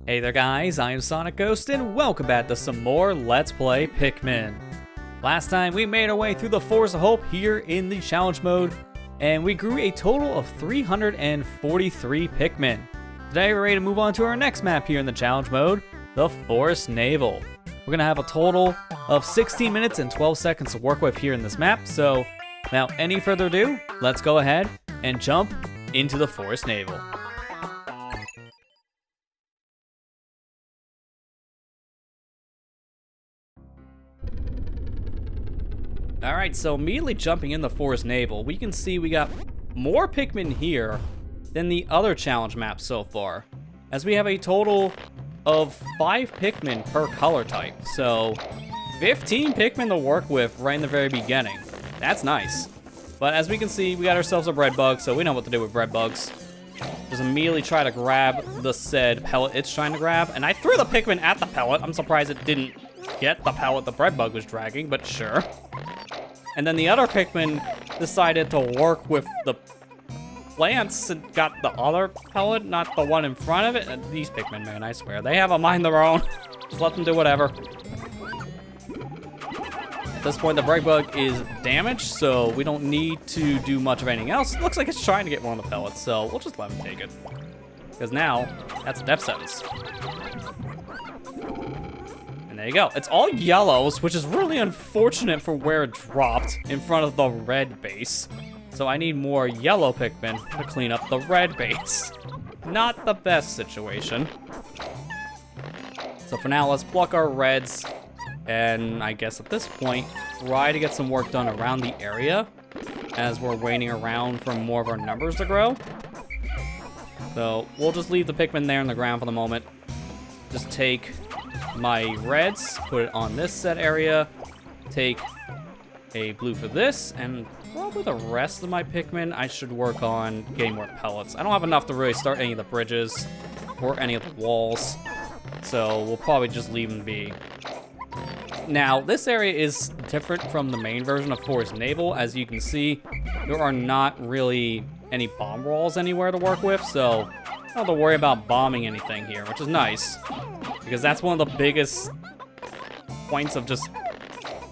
Hey there guys, I am SonicGhost and welcome back to some more Let's Play Pikmin. Last time we made our way through the Forest of Hope here in the challenge mode, and we grew a total of 343 Pikmin. Today we're ready to move on to our next map here in the challenge mode, the Forest Navel. We're going to have a total of 16 minutes and 12 seconds to work with here in this map, so without any further ado, let's go ahead and jump into the Forest Navel. Alright, so immediately jumping in the Forest Navel, we can see we got more Pikmin here than the other challenge maps so far, as we have a total of 5 Pikmin per color type, so 15 Pikmin to work with right in the very beginning. That's nice. But as we can see, we got ourselves a bread bug, so we know what to do with bread bugs. Just immediately try to grab the said pellet it's trying to grab, and I threw the Pikmin at the pellet. I'm surprised it didn't get the pellet the bread bug was dragging, but sure. And then the other Pikmin decided to work with the plants and got the other pellet, not the one in front of it. And these Pikmin, man, I swear, they have a mind of their own. Just let them do whatever. At this point, the bread bug is damaged, so we don't need to do much of anything else. It looks like it's trying to get one of the pellets, so we'll just let him take it. Because now, that's a death sentence. And there you go. It's all yellows, which is really unfortunate for where it dropped in front of the red base. So I need more yellow Pikmin to clean up the red base. Not the best situation. So for now, let's pluck our reds. And I guess at this point, try to get some work done around the area as we're waiting around for more of our numbers to grow. So we'll just leave the Pikmin there in the ground for the moment. Just take my reds, put it on this set area, take a blue for this, and probably the rest of my Pikmin I should work on getting more pellets. I don't have enough to really start any of the bridges or any of the walls, so we'll probably just leave them be. Now, this area is different from the main version of Forest Navel. As you can see, there are not really any bomb walls anywhere to work with, so I don't have to worry about bombing anything here, which is nice. Because that's one of the biggest points of just,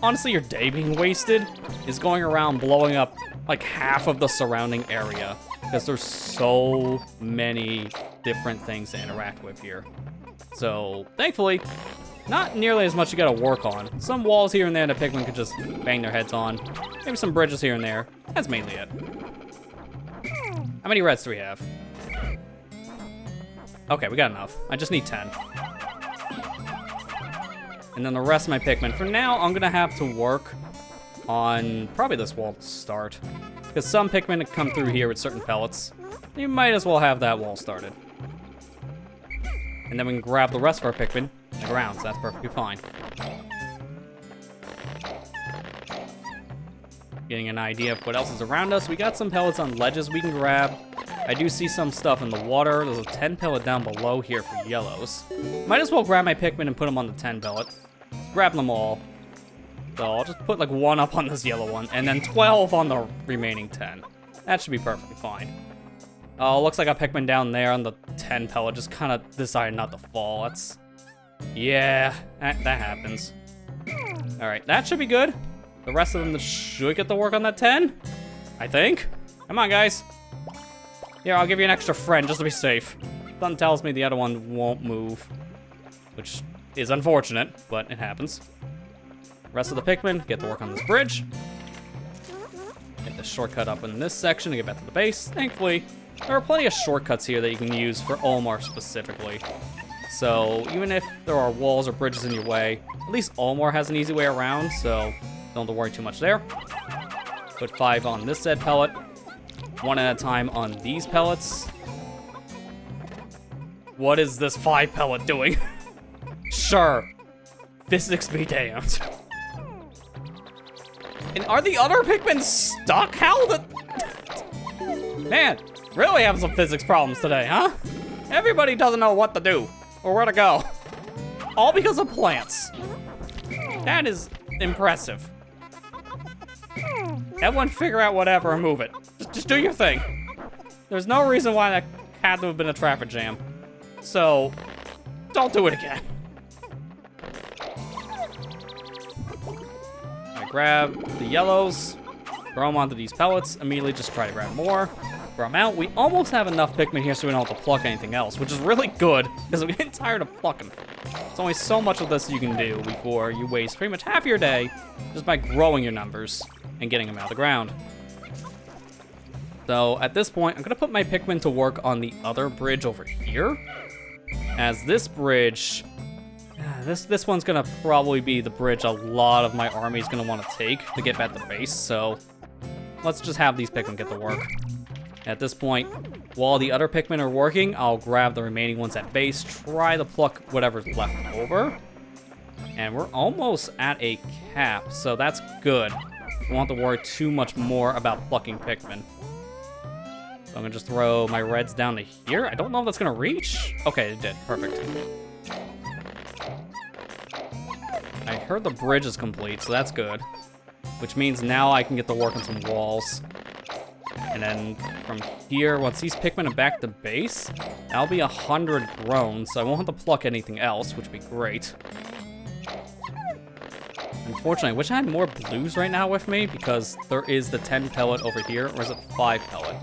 honestly, your day being wasted, is going around blowing up like half of the surrounding area. Because there's so many different things to interact with here. So, thankfully, not nearly as much you gotta work on. Some walls here and there that Pikmin could just bang their heads on. Maybe some bridges here and there. That's mainly it. How many reds do we have? Okay, we got enough. I just need 10. And then the rest of my Pikmin. For now, I'm gonna have to work on probably this wall to start. Because some Pikmin come through here with certain pellets. You might as well have that wall started. And then we can grab the rest of our Pikmin in the ground, so that's perfectly fine. Getting an idea of what else is around us. We got some pellets on ledges we can grab. I do see some stuff in the water. There's a 10 pellet down below here for yellows. Might as well grab my Pikmin and put them on the 10 pellet. Grab them all. So I'll just put like 1 up on this yellow one, and then 12 on the remaining 10. That should be perfectly fine. Oh, looks like a Pikmin down there on the 10 pellet just kind of decided not to fall. That's... yeah, that happens. Alright, that should be good. The rest of them should get to work on that 10, I think. Come on, guys. Here, I'll give you an extra friend just to be safe. Something tells me the other one won't move, which is unfortunate, but it happens. Rest of the Pikmin get to work on this bridge. Get the shortcut up in this section to get back to the base. Thankfully, there are plenty of shortcuts here that you can use for Olmar specifically. So even if there are walls or bridges in your way, at least Olmar has an easy way around, so don't have to worry too much there. Put 5 on this said pellet. 1 at a time on these pellets. What is this 5 pellet doing? Sure. Physics be damned. And are the other Pikmin stuck? How the... Man, really having some physics problems today, huh? Everybody doesn't know what to do or where to go. All because of plants. That is impressive. Everyone figure out whatever and move it. Just do your thing. There's no reason why that had to have been a traffic jam. so don't do it again. I grab the yellows, throw them onto these pellets, immediately just try to grab more. Throw them out. We almost have enough Pikmin here so we don't have to pluck anything else, which is really good, because I'm getting tired of plucking. There's only so much of this you can do before you waste pretty much half your day just by growing your numbers and getting them out of the ground. So at this point, I'm going to put my Pikmin to work on the other bridge over here. As this bridge, this one's going to probably be the bridge a lot of my army is going to want to take to get back to base. So let's just have these Pikmin get to work. At this point, while the other Pikmin are working, I'll grab the remaining ones at base, try to pluck whatever's left over. And we're almost at a cap, so that's good. I won't have to worry too much more about plucking Pikmin. So I'm gonna just throw my reds down to here. I don't know if that's gonna reach. Okay, it did. Perfect. I heard the bridge is complete, so that's good. Which means now I can get to work on some walls. And then from here, once these Pikmin are back to base, that'll be 100 grown, so I won't have to pluck anything else, which would be great. Unfortunately, I wish I had more blues right now with me, because there is the 10 pellet over here, or is it 5 pellet?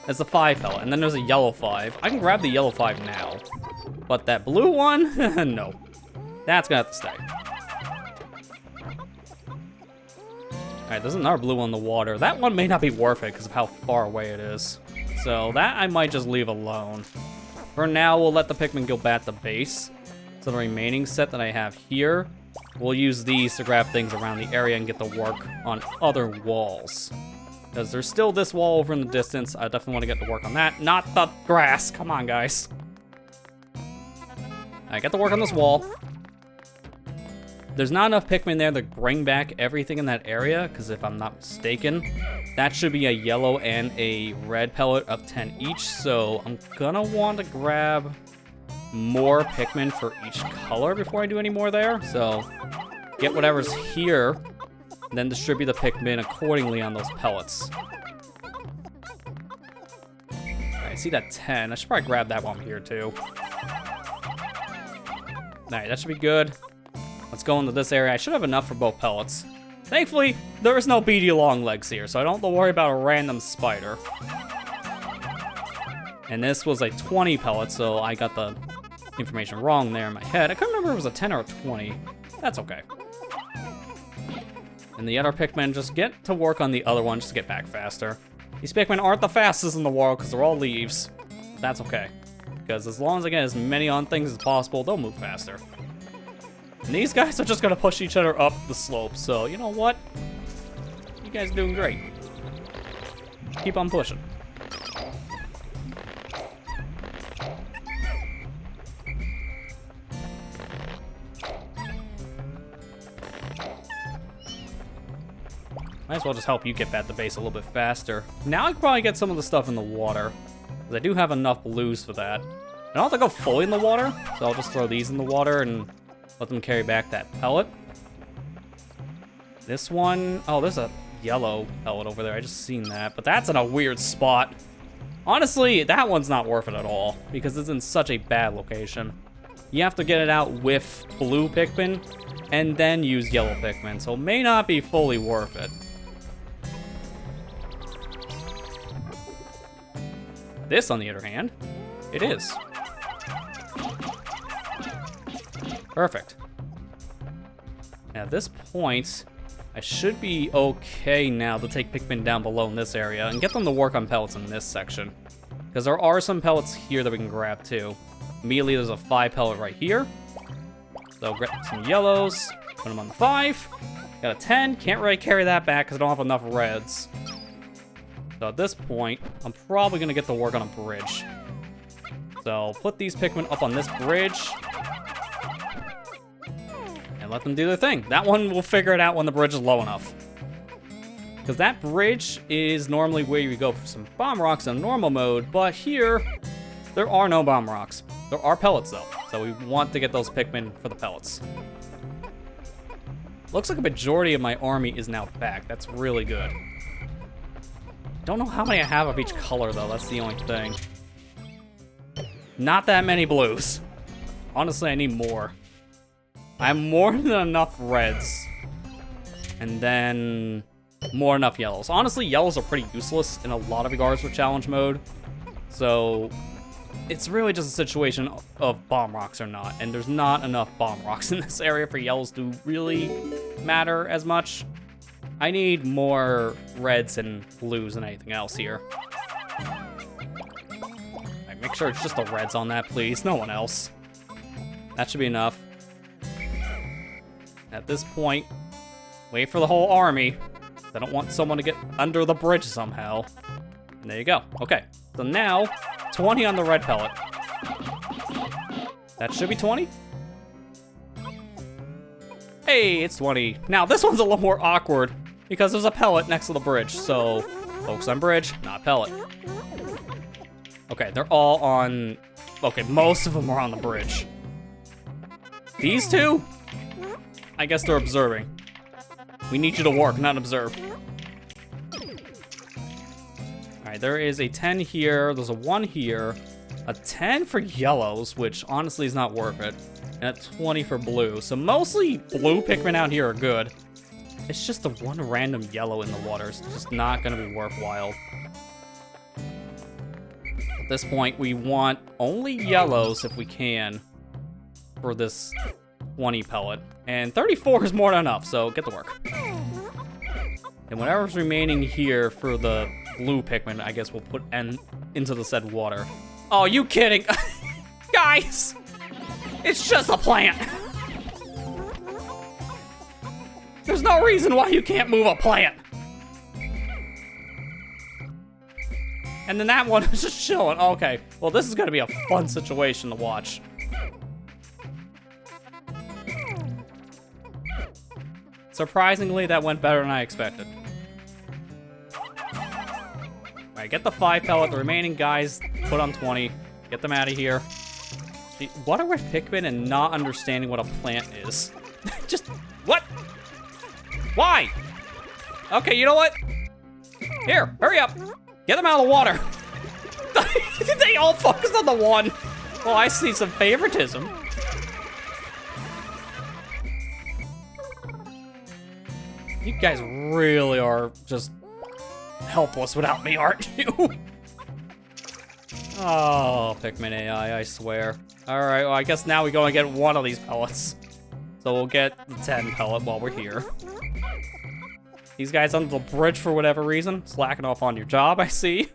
It's the 5 pellet, and then there's a yellow 5. I can grab the yellow 5 now, but that blue one, no. That's gonna have to stay. Alright, there's another blue one in the water. That one may not be worth it because of how far away it is. So that I might just leave alone. For now, we'll let the Pikmin go back to base. So the remaining set that I have here, we'll use these to grab things around the area and get to work on other walls. Because there's still this wall over in the distance. I definitely want to get to work on that. Not the grass. Come on, guys. I get to work on this wall. There's not enough Pikmin there to bring back everything in that area, because if I'm not mistaken, that should be a yellow and a red pellet of 10 each, so I'm gonna want to grab more Pikmin for each color before I do any more there. So get whatever's here, and then distribute the Pikmin accordingly on those pellets. Alright, I see that 10. I should probably grab that one here too. Alright, that should be good. Let's go into this area. I should have enough for both pellets. Thankfully, there is no beady long legs here, so I don't have to worry about a random spider. And this was a 20 pellet, so I got the information wrong there in my head. I couldn't remember if it was a 10 or a 20. That's okay. And the other Pikmin, just get to work on the other one just to get back faster. These Pikmin aren't the fastest in the world because they're all leaves. That's okay. Because as long as I get as many on things as possible, they'll move faster. And these guys are just gonna push each other up the slope, so you know what? You guys are doing great. Keep on pushing. Might as well just help you get back to base a little bit faster. Now I can probably get some of the stuff in the water, because I do have enough blues for that. I don't have to go fully in the water, so I'll just throw these in the water and let them carry back that pellet. This one, oh, there's a yellow pellet over there. I just seen that, but that's in a weird spot. Honestly, that one's not worth it at all because it's in such a bad location. You have to get it out with blue Pikmin and then use yellow Pikmin, so it may not be fully worth it. This, on the other hand, it is. Perfect. Now, at this point, I should be okay now to take Pikmin down below in this area and get them to work on pellets in this section. Because there are some pellets here that we can grab too. Immediately, there's a 5 pellet right here. So grab some yellows, put them on the 5. Got a 10, can't really carry that back because I don't have enough reds. So at this point, I'm probably gonna get to work on a bridge. So put these Pikmin up on this bridge. Let them do their thing. That one will figure it out when the bridge is low enough. Because that bridge is normally where you go for some bomb rocks in normal mode, but here, there are no bomb rocks. There are pellets though, so we want to get those Pikmin for the pellets. Looks like a majority of my army is now back. That's really good. Don't know how many I have of each color though, that's the only thing. Not that many blues. Honestly, I need more. I have more than enough reds. And then more enough yellows. Honestly, yellows are pretty useless in a lot of regards with challenge mode. So it's really just a situation of bomb rocks or not. And there's not enough bomb rocks in this area for yellows to really matter as much. I need more reds and blues than anything else here. Right, make sure it's just the reds on that, please. No one else. That should be enough. At this point, wait for the whole army. I don't want someone to get under the bridge somehow. And there you go. Okay, so now 20 on the red pellet. That should be 20. Hey, it's 20. Now, this one's a little more awkward because there's a pellet next to the bridge. So, focus on bridge, not pellet. Okay, they're all on... Okay, most of them are on the bridge. These two? I guess they're observing. We need you to work, not observe. Alright, there is a 10 here. There's a 1 here. A 10 for yellows, which honestly is not worth it. And a 20 for blue. So mostly blue Pikmin out here are good. It's just the one random yellow in the water. It's just not going to be worthwhile. At this point, we want only yellows if we can for this 20 pellet. And 34 is more than enough, so get to work. And whatever's remaining here for the blue Pikmin, I guess we'll put into the said water. Oh, you kidding? Guys! It's just a plant! There's no reason why you can't move a plant! And then that one is just chilling. Okay, well this is gonna be a fun situation to watch. Surprisingly, that went better than I expected. Alright, get the 5 pellet. The remaining guys, put on 20. Get them out of here. What are with Pikmin and not understanding what a plant is? Just, what? Why? Okay, you know what? Here, hurry up. Get them out of the water. They all focused on the one. Well, I see some favoritism. You guys really are just helpless without me, aren't you? Oh, Pikmin AI, I swear. Alright, well, I guess now we go and get one of these pellets. So we'll get the 10 pellet while we're here. These guys under the bridge for whatever reason. Slacking off on your job, I see.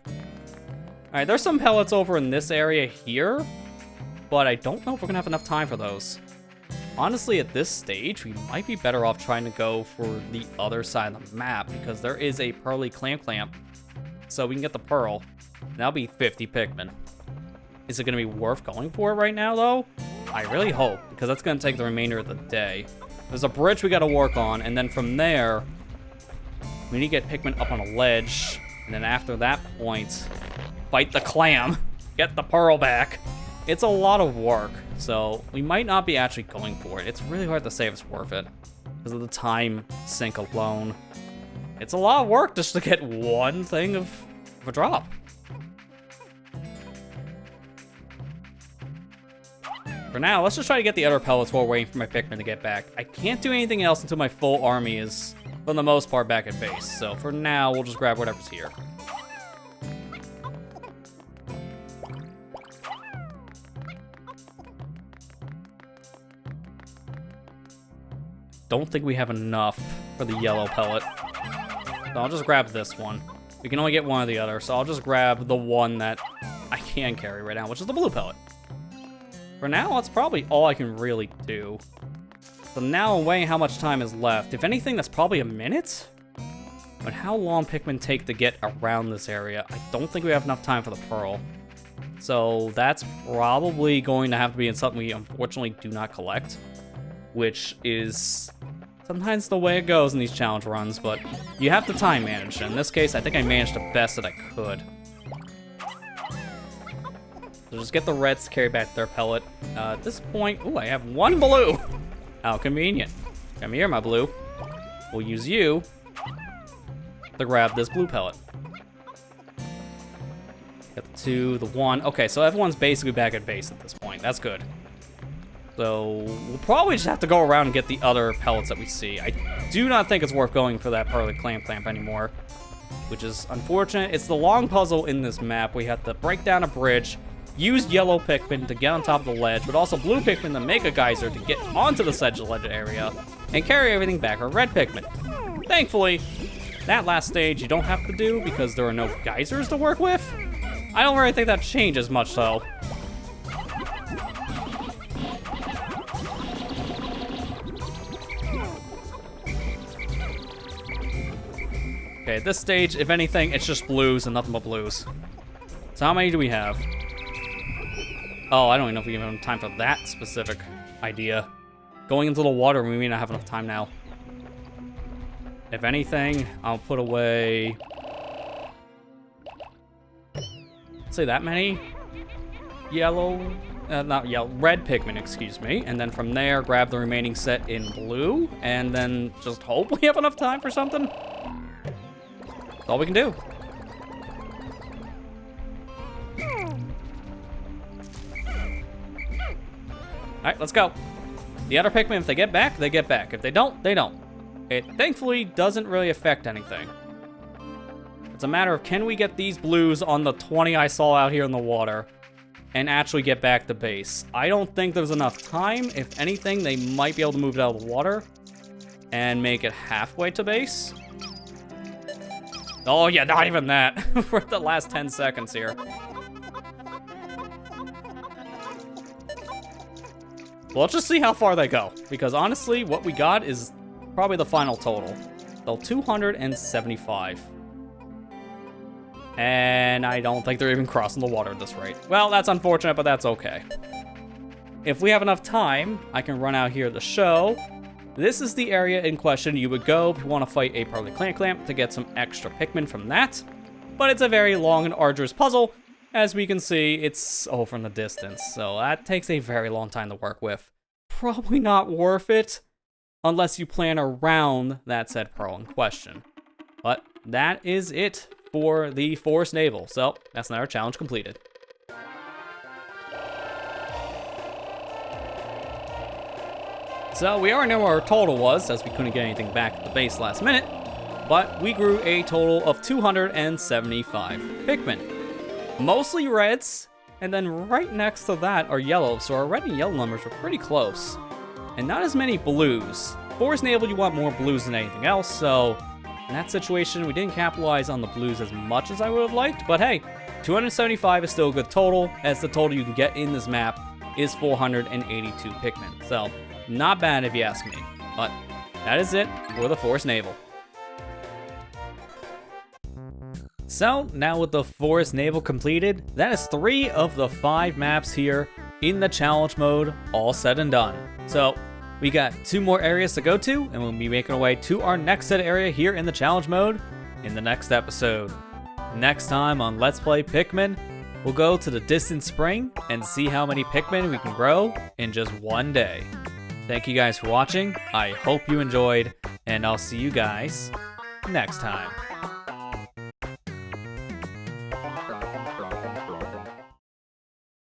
Alright, there's some pellets over in this area here. But I don't know if we're gonna have enough time for those. Honestly, at this stage, we might be better off trying to go for the other side of the map because there is a pearly clamp. So we can get the pearl. That'll be 50 Pikmin. Is it going to be worth going for it right now, though? I really hope, because that's going to take the remainder of the day. There's a bridge we got to work on, and then from there, we need to get Pikmin up on a ledge. And then after that point, fight the clam, get the pearl back. It's a lot of work, so we might not be actually going for it. It's really hard to say if it's worth it because of the time sink alone. It's a lot of work just to get one thing of a drop. For now, let's just try to get the other pellets while waiting for my Pikmin to get back. I can't do anything else until my full army is, for the most part, back at base. So for now, we'll just grab whatever's here. Don't think we have enough for the yellow pellet. So I'll just grab this one. We can only get one or the other, so I'll just grab the one that I can carry right now, which is the blue pellet. For now, that's probably all I can really do. So now I'm weighing how much time is left. If anything, that's probably a minute? But how long Pikmin take to get around this area? I don't think we have enough time for the pearl. So that's probably going to have to be in something we unfortunately do not collect, which is sometimes the way it goes in these challenge runs, but you have to time manage. In this case, I think I managed the best that I could. So just get the reds to carry back their pellet. At this point, ooh, I have one blue. How convenient. Come here, my blue. We'll use you to grab this blue pellet. Got the 2, the 1. Okay, so everyone's basically back at base at this point. That's good. So we'll probably just have to go around and get the other pellets that we see. I do not think it's worth going for that pearly clamp anymore, which is unfortunate. It's the long puzzle in this map. We have to break down a bridge, use yellow Pikmin to get on top of the ledge, but also blue Pikmin to make a geyser to get onto the sedge ledge area, and carry everything back with red Pikmin. Thankfully, that last stage you don't have to do because there are no geysers to work with. I don't really think that changes much though. Okay, at this stage, if anything, it's just blues and nothing but blues. So how many do we have? Oh, I don't even know if we have time for that specific idea. Going into the water, we may not have enough time now. If anything, I'll put away... say that many? Yellow... not yellow, red Pikmin, excuse me. And then from there, grab the remaining set in blue. And then just hope we have enough time for something. That's all we can do. Alright, let's go. The other Pikmin, if they get back, they get back. If they don't, they don't. It thankfully doesn't really affect anything. It's a matter of, can we get these blues on the 20 I saw out here in the water and actually get back to base? I don't think there's enough time. If anything, they might be able to move it out of the water and make it halfway to base. Oh yeah, not even that. We're at the last 10 seconds here. Well, let's just see how far they go, because honestly, what we got is probably the final total. So 275. And I don't think they're even crossing the water at this rate. Well, that's unfortunate, but that's okay. If we have enough time, I can run out here to show. This is the area in question you would go if you want to fight a pearly clamp to get some extra Pikmin from that. But it's a very long and arduous puzzle. As we can see, it's over in the distance, so that takes a very long time to work with. Probably not worth it, unless you plan around that said pearl in question. But that is it for the Forest Navel, so that's another challenge completed. So we already know what our total was, as we couldn't get anything back at the base last minute, but we grew a total of 275 Pikmin. Mostly reds, and then right next to that are yellows, so our red and yellow numbers were pretty close. And not as many blues. Forest Navel, you want more blues than anything else, so in that situation, we didn't capitalize on the blues as much as I would have liked, but hey, 275 is still a good total, as the total you can get in this map is 482 Pikmin. So, not bad if you ask me, but that is it for the Forest Navel. So, now with the Forest Navel completed, that is 3 of the 5 maps here in the challenge mode all said and done. So, we got 2 more areas to go to, and we'll be making our way to our next set area here in the challenge mode in the next episode. Next time on Let's Play Pikmin, we'll go to the distant spring and see how many Pikmin we can grow in just one day. Thank you guys for watching, I hope you enjoyed, and I'll see you guys next time.